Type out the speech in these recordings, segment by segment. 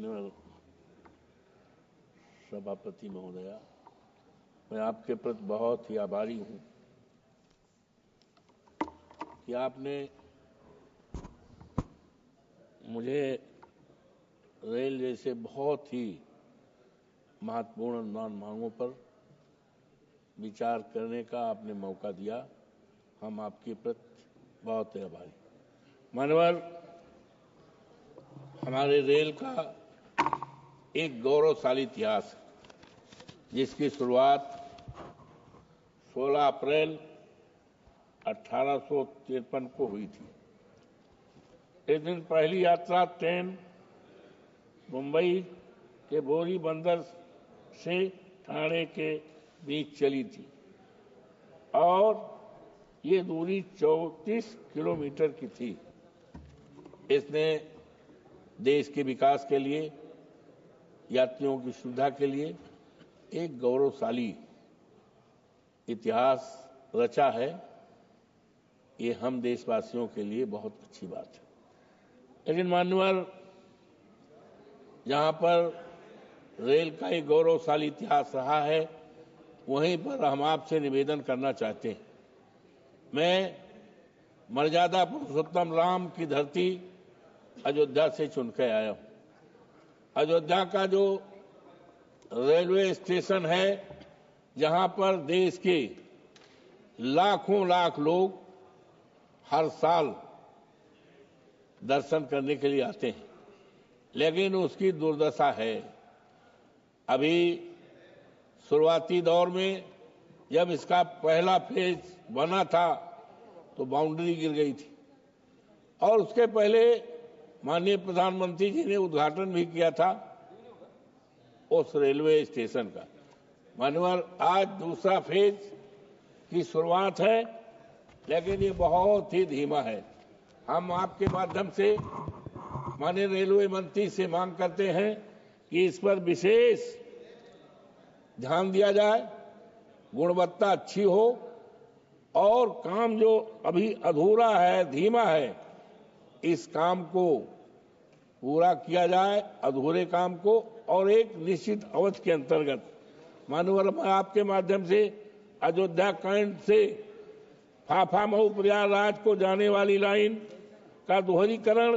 माननीय सभापति महोदया, मैं आपके प्रति बहुत ही आभारी हूं कि आपने मुझे रेल जैसे बहुत ही महत्वपूर्ण अनुदान मांगों पर विचार करने का आपने मौका दिया। हम आपके प्रति बहुत ही आभारी। माननीय, हमारे रेल का एक गौरवशाली इतिहास है जिसकी शुरुआत 16 अप्रैल 1853 को हुई थी। इस दिन पहली यात्रा ट्रेन मुंबई के बोरी बंदर से ठाणे के बीच चली थी और ये दूरी 34 किलोमीटर की थी। इसने देश के विकास के लिए, यात्रियों की सुविधा के लिए एक गौरवशाली इतिहास रचा है। ये हम देशवासियों के लिए बहुत अच्छी बात है। लेकिन माननीय, जहां पर रेल का एक गौरवशाली इतिहास रहा है, वहीं पर हम आपसे निवेदन करना चाहते हैं। मैं मर्यादा पुरुषोत्तम राम की धरती अयोध्या से चुनकर आया हूं। अयोध्या का जो रेलवे स्टेशन है, जहां पर देश के लाखों लाख लोग हर साल दर्शन करने के लिए आते हैं, लेकिन उसकी दुर्दशा है। अभी शुरुआती दौर में जब इसका पहला फेज बना था तो बाउंड्री गिर गई थी और उसके पहले माननीय प्रधानमंत्री जी ने उद्घाटन भी किया था उस रेलवे स्टेशन का। माननीय, आज दूसरा फेज की शुरुआत है, लेकिन ये बहुत ही धीमा है। हम आपके माध्यम से माननीय रेलवे मंत्री से मांग करते हैं कि इस पर विशेष ध्यान दिया जाए, गुणवत्ता अच्छी हो और काम जो अभी अधूरा है, धीमा है, इस काम को पूरा किया जाए, अधूरे काम को, और एक निश्चित अवधि के अंतर्गत। माननीय, मैं आपके माध्यम से अयोध्या कैंट से फाफा मऊ प्रयागराज को जाने वाली लाइन का दोहरीकरण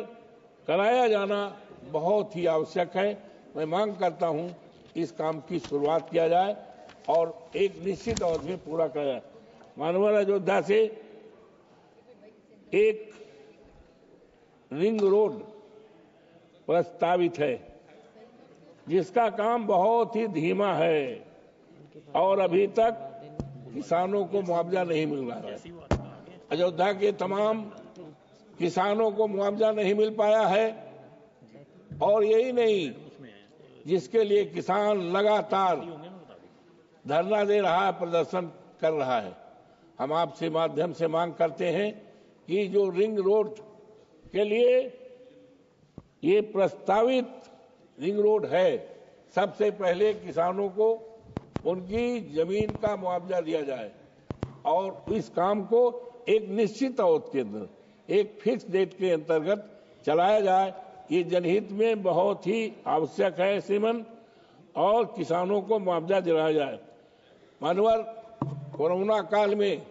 कराया जाना बहुत ही आवश्यक है। मैं मांग करता हूं इस काम की शुरुआत किया जाए और एक निश्चित अवधि में पूरा किया जाए। माननीय, अयोध्या से एक रिंग रोड प्रस्तावित है जिसका काम बहुत ही धीमा है और अभी तक किसानों को मुआवजा नहीं मिल रहा है। अयोध्या के तमाम किसानों को मुआवजा नहीं मिल पाया है और यही नहीं, जिसके लिए किसान लगातार धरना दे रहा है, प्रदर्शन कर रहा है। हम आपसे माध्यम से मांग करते हैं कि जो रिंग रोड के लिए ये प्रस्तावित रिंग रोड है, सबसे पहले किसानों को उनकी जमीन का मुआवजा दिया जाए और इस काम को एक निश्चित अवधि के अंदर, एक फिक्स डेट के अंतर्गत चलाया जाए। ये जनहित में बहुत ही आवश्यक है श्रीमन, और किसानों को मुआवजा दिलाया जाए। माननीय, कोरोना काल में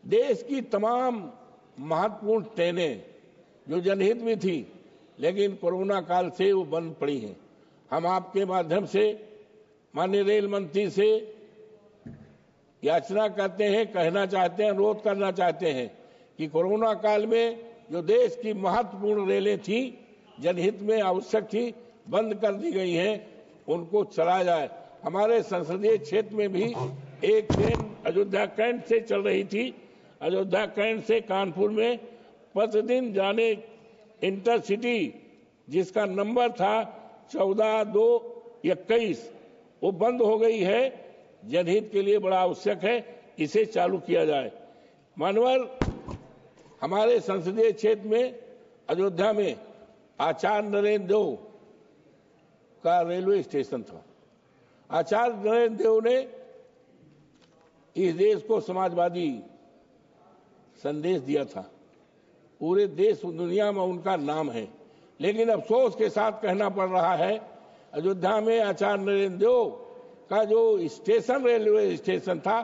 देश की तमाम महत्वपूर्ण ट्रेनें जो जनहित में थी, लेकिन कोरोना काल से वो बंद पड़ी हैं। हम आपके माध्यम से माननीय रेल मंत्री से याचना करते हैं, कहना चाहते हैं, अनुरोध करना चाहते हैं कि कोरोना काल में जो देश की महत्वपूर्ण रेलें थी, जनहित में आवश्यक थी, बंद कर दी गई हैं, उनको चलाया जाए। हमारे संसदीय क्षेत्र में भी एक ट्रेन अयोध्या कैंट से चल रही थी। अयोध्या कैंट से कानपुर में प्रतिदिन जाने इंटरसिटी, जिसका नंबर था 14-2-21, वो बंद हो गई है। जनहित के लिए बड़ा आवश्यक है, इसे चालू किया जाए। माननीय, हमारे संसदीय क्षेत्र में अयोध्या में आचार्य नरेंद्र देव का रेलवे स्टेशन था। आचार्य नरेंद्र देव ने इस देश को समाजवादी संदेश दिया था। पूरे देश दुनिया में उनका नाम है, लेकिन अफसोस के साथ कहना पड़ रहा है, अयोध्या में आचार्य नरेंद्र देव का जो स्टेशन, रेलवे स्टेशन था,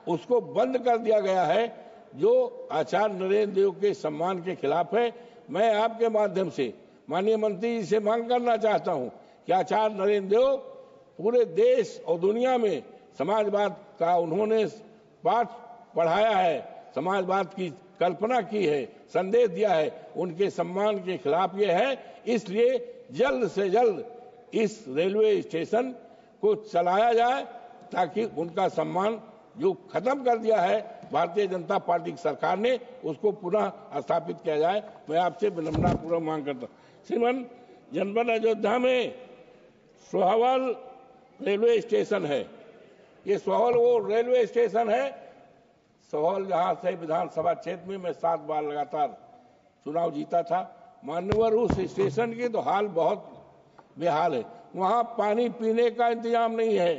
उसको बंद कर दिया गया है, जो आचार्य नरेंद्र देव के सम्मान के खिलाफ है। मैं आपके माध्यम से माननीय मंत्री जी से मांग करना चाहता हूं कि आचार्य नरेंद्र देव पूरे देश और दुनिया में समाजवाद का उन्होंने पाठ पढ़ाया है, समाजवाद की कल्पना की है, संदेश दिया है, उनके सम्मान के खिलाफ ये है। इसलिए जल्द से जल्द इस रेलवे स्टेशन को चलाया जाए ताकि उनका सम्मान जो खत्म कर दिया है भारतीय जनता पार्टी की सरकार ने, उसको पुनः स्थापित किया जाए। मैं आपसे विनम्रतापूर्वक मांग करता हूँ। श्रीमान, जनपद अयोध्या में सोहावल रेलवे स्टेशन है। ये सोहावल वो रेलवे स्टेशन है, सोहावल जहां से विधानसभा क्षेत्र में मैं 7 बार लगातार चुनाव जीता था। मान्यवर उस स्टेशन की तो हाल बहुत बेहाल है। वहां पानी पीने का इंतजाम नहीं है,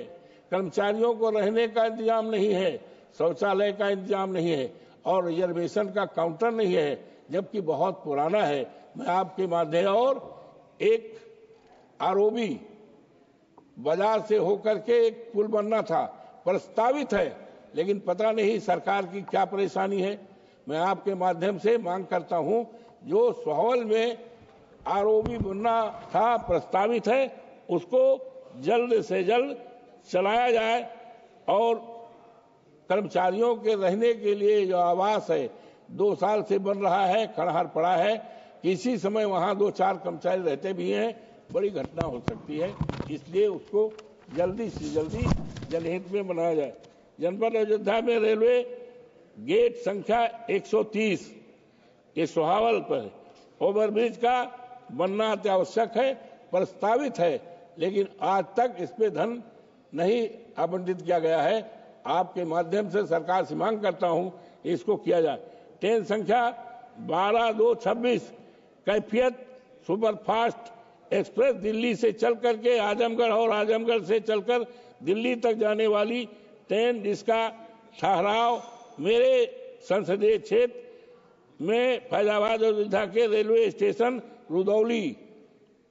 कर्मचारियों को रहने का इंतजाम नहीं है, शौचालय का इंतजाम नहीं है और रिजर्वेशन का काउंटर नहीं है, जबकि बहुत पुराना है। मैं आपके माध्यम और एक आरओबी बाजार से होकर के एक पुल बनना था, प्रस्तावित है, लेकिन पता नहीं सरकार की क्या परेशानी है। मैं आपके माध्यम से मांग करता हूं, जो सोहावल में आरओबी बनना था, प्रस्तावित है, उसको जल्द से जल्द चलाया जाए और कर्मचारियों के रहने के लिए जो आवास है 2 साल से बन रहा है, खड़हर पड़ा है, किसी समय वहां 2-4 कर्मचारी रहते भी हैं, बड़ी घटना हो सकती है। इसलिए उसको जल्दी से जल्दी जनहित में बनाया जाए। जनपद अयोध्या में रेलवे गेट संख्या 130 ये सोहावल पर ओवरब्रिज का बनना अति आवश्यक है, प्रस्तावित है, लेकिन आज तक इस पे धन नहीं आवंटित किया गया है। आपके माध्यम से सरकार से मांग करता हूं इसको किया जाए। ट्रेन संख्या 12226 कैफियत सुपरफास्ट एक्सप्रेस दिल्ली से चल करके आजमगढ़ और आजमगढ़ से चलकर दिल्ली तक जाने वाली ट्रेन, जिसका ठहराव मेरे संसदीय क्षेत्र में फैजाबाद और अयोध्या के रेलवे स्टेशन रुदौली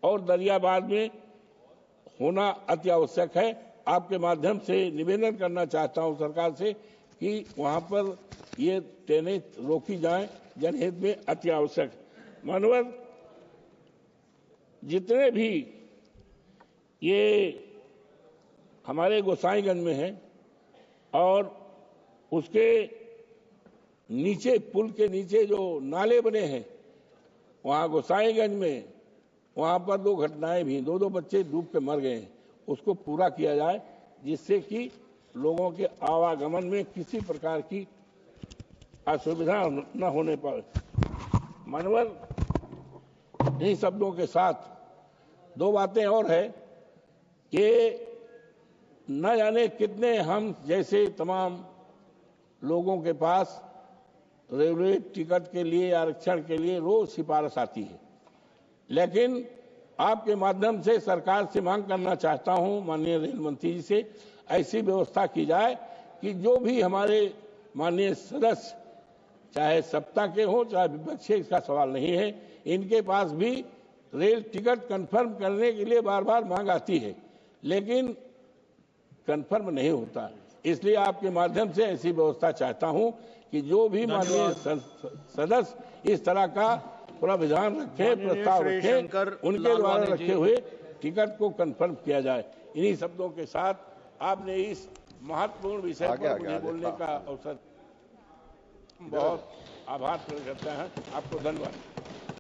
और दरियाबाद में होना अति आवश्यक है। आपके माध्यम से निवेदन करना चाहता हूं सरकार से कि वहां पर ये ट्रेनें रोकी जाएं, जनहित में अति आवश्यक। मानवर जितने भी ये हमारे गोसाईगंज में है और उसके नीचे, पुल के नीचे जो नाले बने हैं, वहां गोसाईगंज में वहां पर 2 घटनाएं भी, 2 बच्चे डूब के मर गए हैं, उसको पूरा किया जाए, जिससे कि लोगों के आवागमन में किसी प्रकार की असुविधा न होने पाए। मानवर, इन शब्दों के साथ 2 बातें और है कि न जाने कितने हम जैसे तमाम लोगों के पास रेलवे टिकट के लिए, आरक्षण के लिए रोज सिफारिश आती है, लेकिन आपके माध्यम से सरकार से मांग करना चाहता हूं, माननीय रेल मंत्री जी से, ऐसी व्यवस्था की जाए कि जो भी हमारे माननीय सदस्य, चाहे सत्ता के हो चाहे विपक्षी, इसका सवाल नहीं है, इनके पास भी रेल टिकट कंफर्म करने के लिए बार बार मांग आती है, लेकिन कंफर्म नहीं होता। इसलिए आपके माध्यम से ऐसी व्यवस्था चाहता हूं कि जो भी माननीय सदस्य इस तरह का प्रावधान रखे, प्रस्ताव रखे, उनके द्वारा रखे हुए टिकट को कंफर्म किया जाए। इन्हीं शब्दों के साथ आपने इस महत्वपूर्ण विषय पर मुझे बोलने का अवसर, बहुत आभार प्रकट करते हैं। आपको धन्यवाद।